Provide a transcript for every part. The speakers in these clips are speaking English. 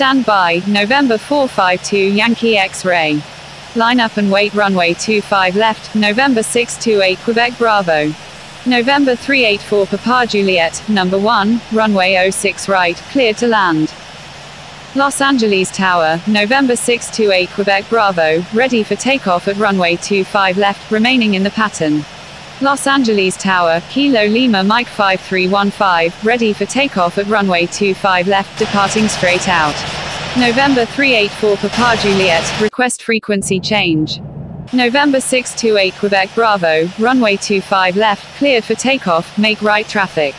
Stand by, November 452 Yankee X-ray. Line up and wait runway 25 left, November 628 Quebec Bravo. November 384 Papa Juliet, number 1, runway 06 right, cleared to land. Los Angeles Tower, November 628 Quebec Bravo, ready for takeoff at runway 25 left, remaining in the pattern. Los Angeles Tower, Kilo Lima Mike 5315, ready for takeoff at runway 25 left, departing straight out. November 384 Papa Juliet, request frequency change. November 628 Quebec Bravo, runway 25 left, cleared for takeoff, make right traffic.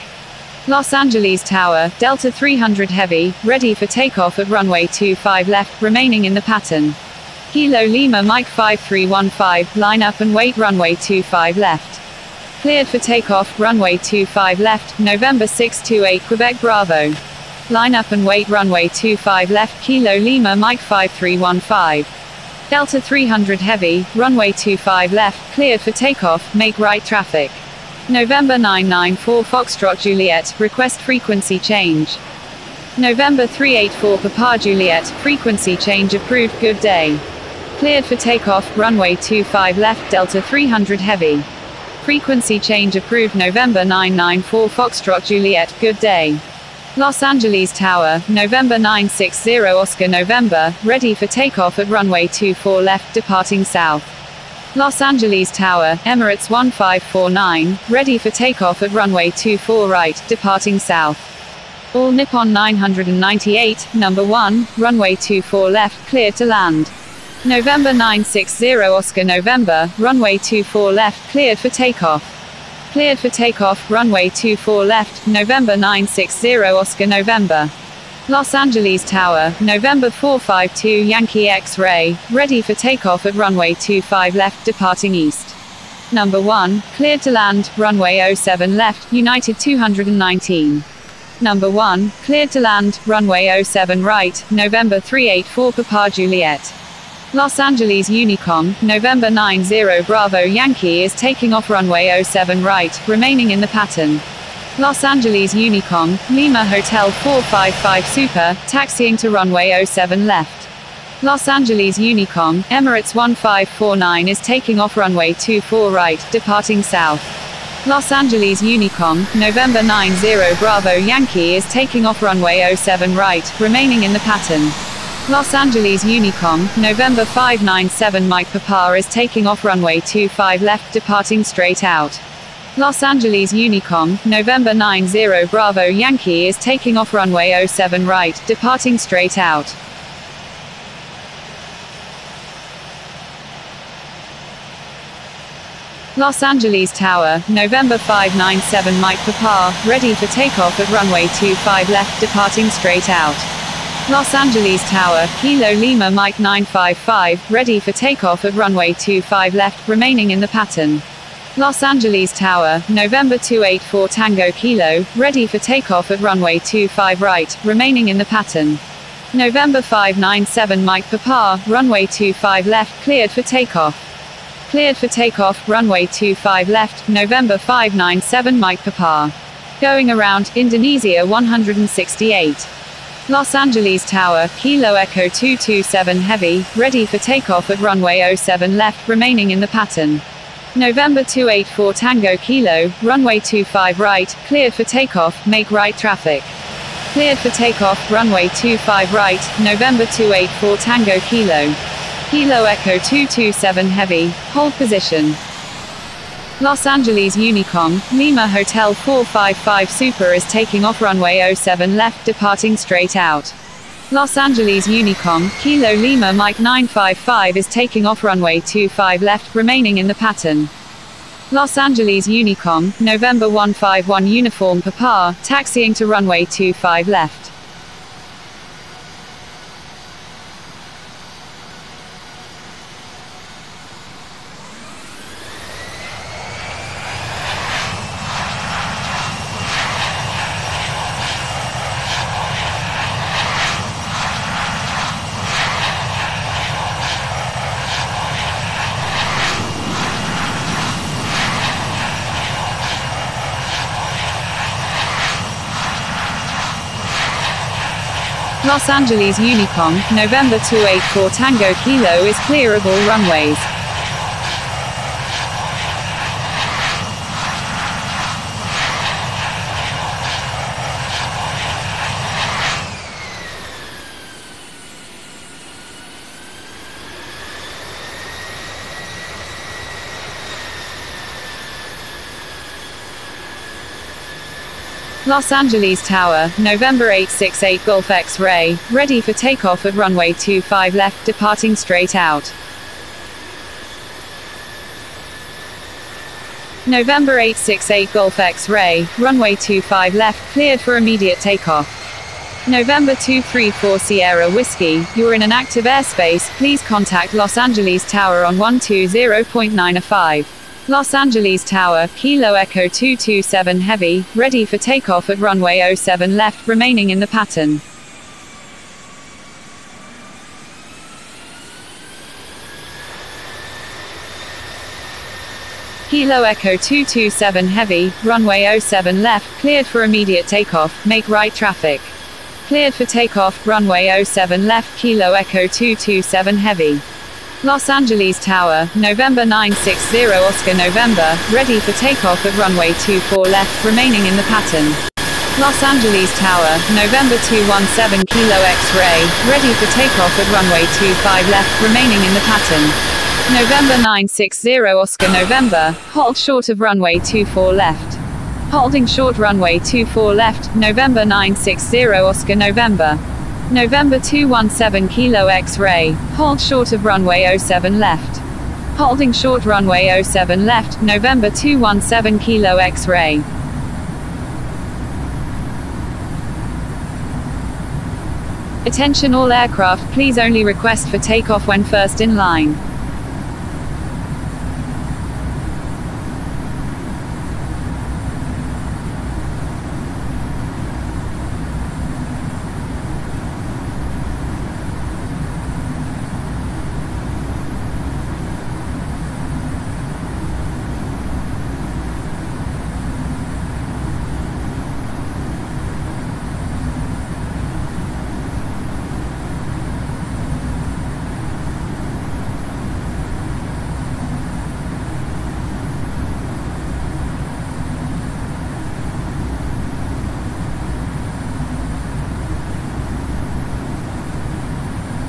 Los Angeles Tower, Delta 300 Heavy, ready for takeoff at runway 25 left, remaining in the pattern. Kilo Lima Mike 5315, line up and wait runway 25 left. Cleared for takeoff, runway 25 left, November 628 Quebec Bravo. Line up and wait runway 25 left, Kilo Lima Mike 5315. Delta 300 Heavy, runway 25 left, cleared for takeoff, make right traffic. November 994 Foxtrot Juliet, request frequency change. November 384 Papa Juliet, frequency change approved, good day. Cleared for takeoff, runway 25 left, Delta 300 Heavy. Frequency change approved, November 994 Foxtrot Juliet, good day. Los Angeles Tower, November 960 Oscar November, ready for takeoff at runway 24 left, departing south. Los Angeles Tower, Emirates 1549, ready for takeoff at runway 24 right, departing south. All Nippon 998, number 1, runway 24 left, cleared to land. November 960 Oscar November, runway 24 left, cleared for takeoff. Cleared for takeoff, runway 24 left, November 960 Oscar November. Los Angeles Tower, November 452 Yankee X-ray, ready for takeoff at runway 25 left, departing east. Number 1, cleared to land, runway 07 left, United 219. Number 1, cleared to land, runway 07 right, November 384 Papa Juliet. Los Angeles Unicom, November 90 Bravo Yankee is taking off runway 07 right, remaining in the pattern. Los Angeles Unicom, Lima Hotel 455 Super, taxiing to runway 07 left. Los Angeles Unicom, Emirates 1549 is taking off runway 24 right, departing south. Los Angeles Unicom, November 90 Bravo Yankee is taking off runway 07 right, remaining in the pattern. Los Angeles Unicom, November 597 Mike Papa is taking off runway 25 left, departing straight out. Los Angeles Unicom, November 90 Bravo Yankee is taking off runway 07 right, departing straight out. Los Angeles Tower, November 597 Mike Papa, ready for takeoff at runway 25 left, departing straight out. Los Angeles Tower, Kilo Lima Mike 955, ready for takeoff at runway 25 left, remaining in the pattern. Los Angeles Tower, November 284 Tango Kilo, ready for takeoff at runway 25 right, remaining in the pattern. November 597 Mike Papa, runway 25 left, cleared for takeoff. Cleared for takeoff, runway 25 left, November 597 Mike Papa. Going around, Indonesia 168. Los Angeles Tower, Kilo Echo 227 Heavy, ready for takeoff at runway 07 left, remaining in the pattern. November 284 Tango Kilo, runway 25 right, cleared for takeoff, make right traffic. Cleared for takeoff, runway 25 right, November 284 Tango Kilo. Kilo Echo 227 Heavy, hold position. Los Angeles Unicom, Lima Hotel 455 Super is taking off runway 07 left, departing straight out. Los Angeles Unicom, Kilo Lima Mike 955 is taking off runway 25 left, remaining in the pattern. Los Angeles Unicom, November 151 Uniform Papa, taxiing to runway 25 left. Los Angeles Unicom, November 284 Tango Kilo is clear of all runways. Los Angeles Tower, November 868 Golf X-ray, ready for takeoff at runway 25 left, departing straight out. November 868 Golf X-ray, runway 25 left, cleared for immediate takeoff. November 234 Sierra Whiskey, you're in an active airspace, please contact Los Angeles Tower on 120.95. Los Angeles Tower, Kilo Echo 227 Heavy, ready for takeoff at runway 07 left, remaining in the pattern. Kilo Echo 227 Heavy, runway 07 left, cleared for immediate takeoff, make right traffic. Cleared for takeoff, runway 07 left, Kilo Echo 227 Heavy. Los Angeles Tower, November 960 Oscar November, ready for takeoff at runway 24 left, remaining in the pattern. Los Angeles Tower, November 217 Kilo X-ray, ready for takeoff at runway 25 left, remaining in the pattern. November 960 Oscar November, hold short of runway 24 left. Holding short runway 24 left, November 960 Oscar November. November 217 Kilo X-ray, hold short of runway 07 left. Holding short runway 07 left, November 217 Kilo X-ray. Attention all aircraft, please only request for takeoff when first in line.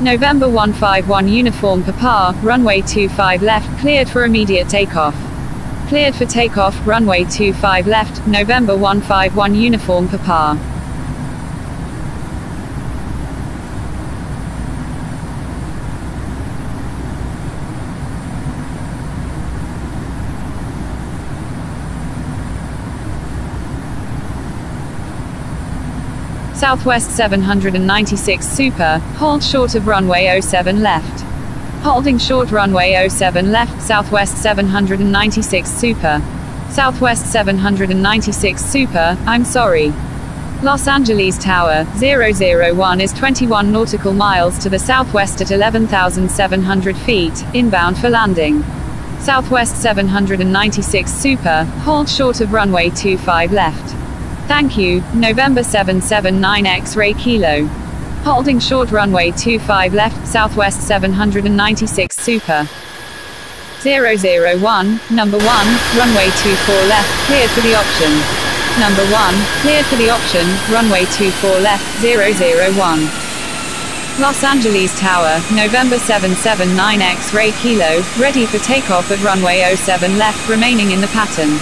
November 151 Uniform Papa, runway 25 left, cleared for immediate takeoff. Cleared for takeoff, runway 25 left, November 151 Uniform Papa. Southwest 796 Super, hold short of runway 07 left. Holding short runway 07 left, Southwest 796 Super. Southwest 796 Super, I'm sorry. Los Angeles Tower, 001 is 21 nautical miles to the southwest at 11,700 feet, inbound for landing. Southwest 796 Super, hold short of runway 25 left. Thank you, November 779 X-ray Kilo. Holding short runway 25 left, Southwest 796 Super. 001, number 1, runway 24 left, cleared for the option. Number 1, cleared for the option, runway 24 left, 001. Los Angeles Tower, November 779 X-ray Kilo, ready for takeoff at runway 07 left, remaining in the pattern.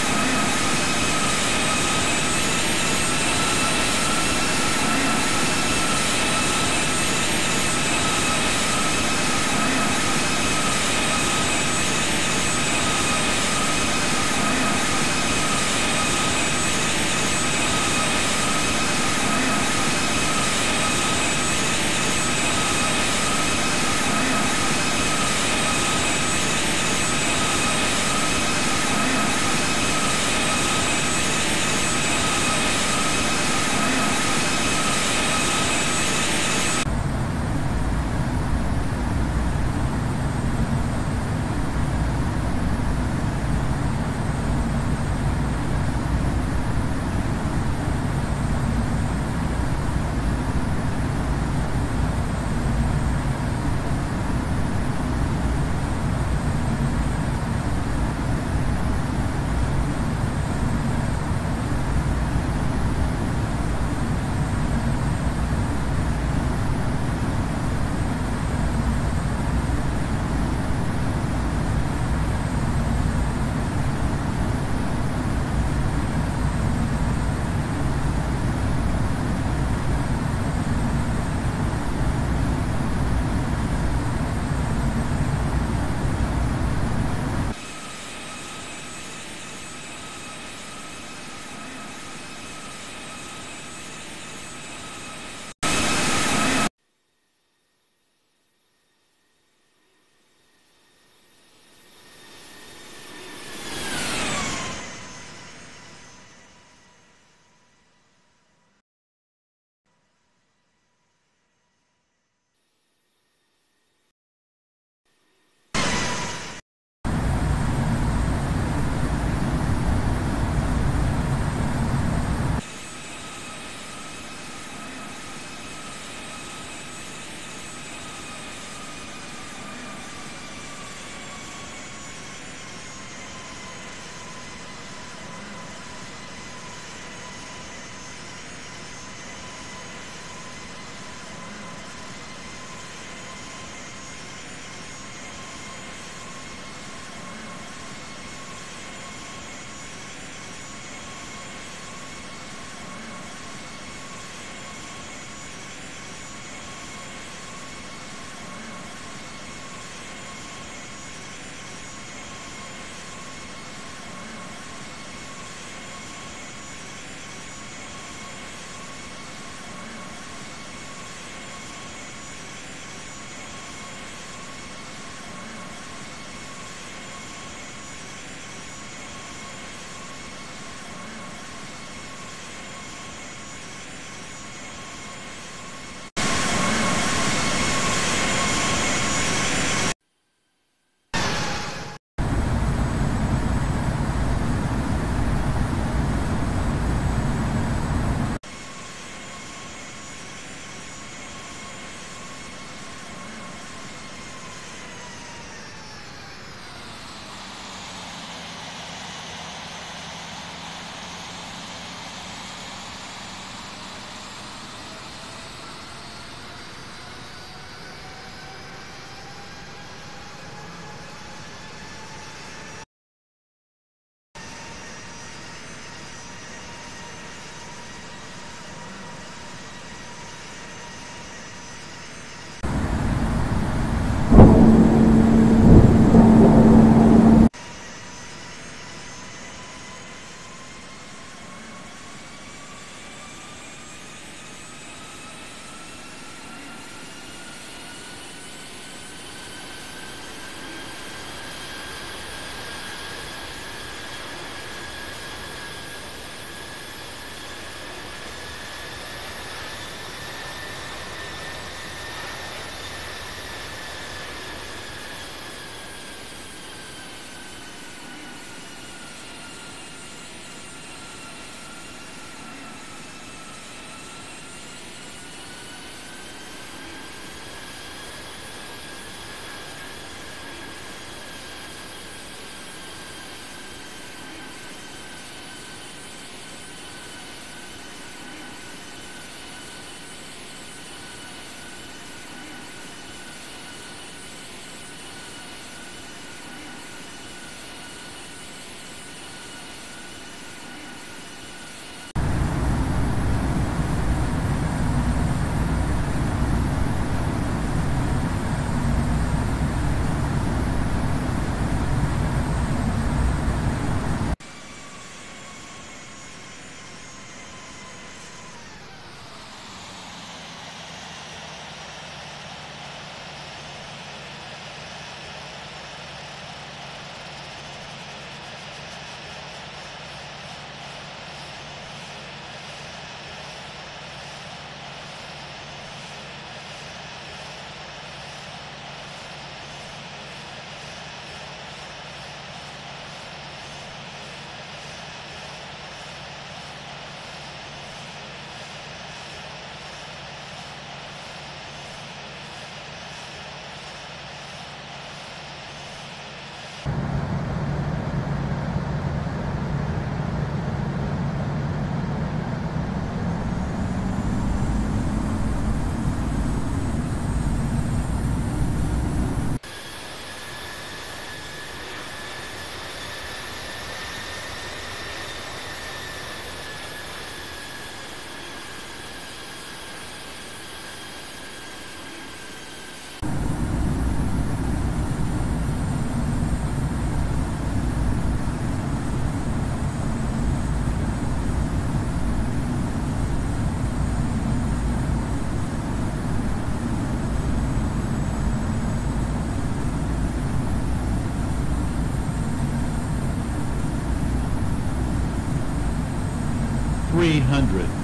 300.